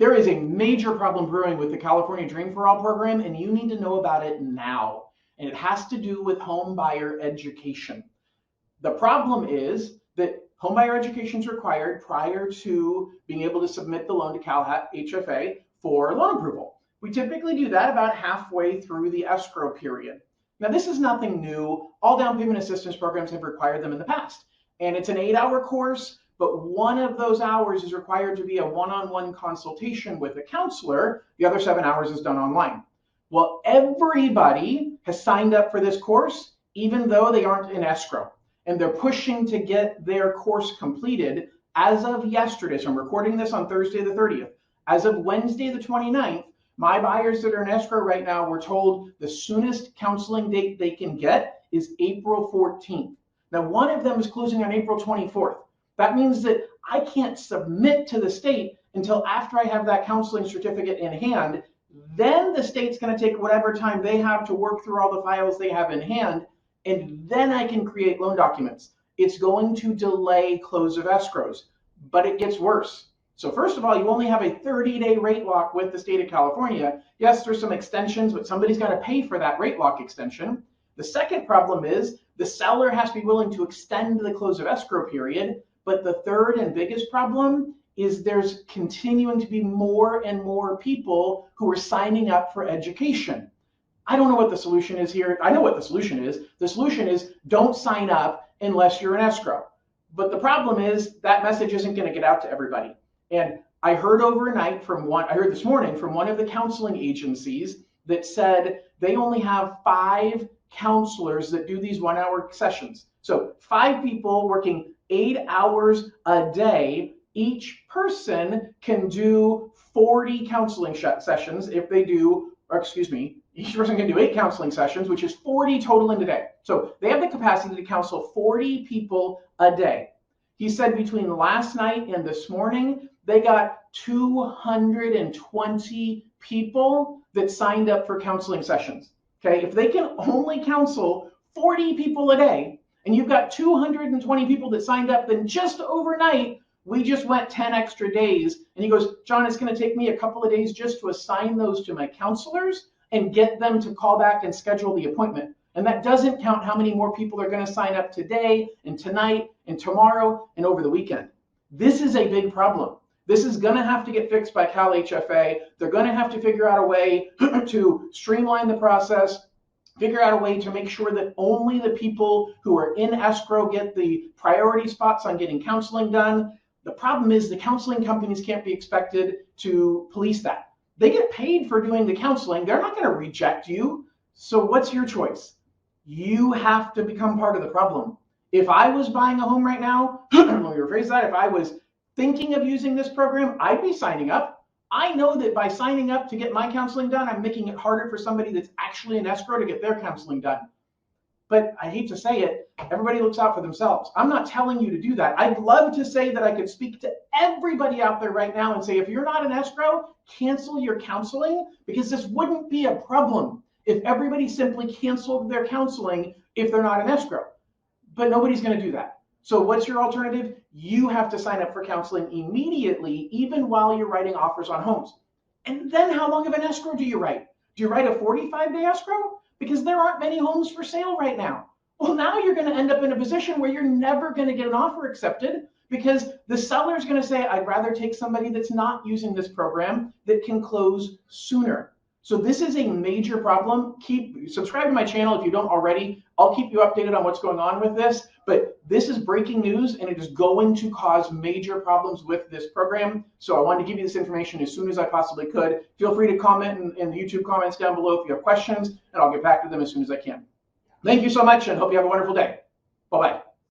There is a major problem brewing with the California Dream for All program, and you need to know about it now. And it has to do with home buyer education. The problem is that home buyer education is required prior to being able to submit the loan to Cal HFA for loan approval. We typically do that about halfway through the escrow period. Now, this is nothing new. All down payment assistance programs have required them in the past. And it's an 8-hour course, but one of those hours is required to be a one-on-one consultation with a counselor. The other 7 hours is done online. Well, everybody has signed up for this course, even though they aren't in escrow. And they're pushing to get their course completed as of yesterday. So I'm recording this on Thursday the 30th. As of Wednesday the 29th, my buyers that are in escrow right now were told the soonest counseling date they can get is April 14th. Now, one of them is closing on April 24th. That means that I can't submit to the state until after I have that counseling certificate in hand. Then the state's going to take whatever time they have to work through all the files they have in hand, and then I can create loan documents. It's going to delay close of escrows, but it gets worse. So first of all, you only have a 30-day rate lock with the state of California. Yes, there's some extensions, but somebody's got to pay for that rate lock extension. The second problem is the seller has to be willing to extend the close of escrow period. But the third and biggest problem is there's continuing to be more and more people who are signing up for education. I don't know what the solution is here. I know what the solution is. The solution is don't sign up unless you're in escrow. But the problem is that message isn't going to get out to everybody. And I heard this morning from one of the counseling agencies that said they only have 5 counselors that do these 1-hour sessions. So 5 people working 8 hours a day. Each person can do 40 counseling sessions if they do, each person can do 8 counseling sessions, which is 40 total in a day. So they have the capacity to counsel 40 people a day. He said between last night and this morning, they got 220 people that signed up for counseling sessions. Okay, if they can only counsel 40 people a day, and you've got 220 people that signed up, then just overnight, we just went 10 extra days. And he goes, John, it's going to take me a couple of days just to assign those to my counselors and get them to call back and schedule the appointment. And that doesn't count how many more people are going to sign up today and tonight and tomorrow and over the weekend. This is a big problem. This is going to have to get fixed by Cal HFA. They're going to have to figure out a way to streamline the process, figure out a way to make sure that only the people who are in escrow get the priority spots on getting counseling done. The problem is the counseling companies can't be expected to police that. They get paid for doing the counseling. They're not going to reject you. So what's your choice? You have to become part of the problem. If I was buying a home right now, let me rephrase that, if I was thinking of using this program, I'd be signing up. I know that by signing up to get my counseling done, I'm making it harder for somebody that's actually in escrow to get their counseling done. But I hate to say it, everybody looks out for themselves. I'm not telling you to do that. I'd love to say that I could speak to everybody out there right now and say, if you're not in escrow, cancel your counseling, because this wouldn't be a problem if everybody simply canceled their counseling if they're not in escrow. But nobody's going to do that. So what's your alternative? You have to sign up for counseling immediately, even while you're writing offers on homes. And then how long of an escrow do you write? Do you write a 45-day escrow? Because there aren't many homes for sale right now. Well, now you're going to end up in a position where you're never going to get an offer accepted, because the seller is going to say, I'd rather take somebody that's not using this program that can close sooner. So this is a major problem. Subscribe to my channel if you don't already. I'll keep you updated on what's going on with this. But this is breaking news, and it is going to cause major problems with this program. So I wanted to give you this information as soon as I possibly could. Feel free to comment in the YouTube comments down below if you have questions, and I'll get back to them as soon as I can. Thank you so much, and hope you have a wonderful day. Bye-bye.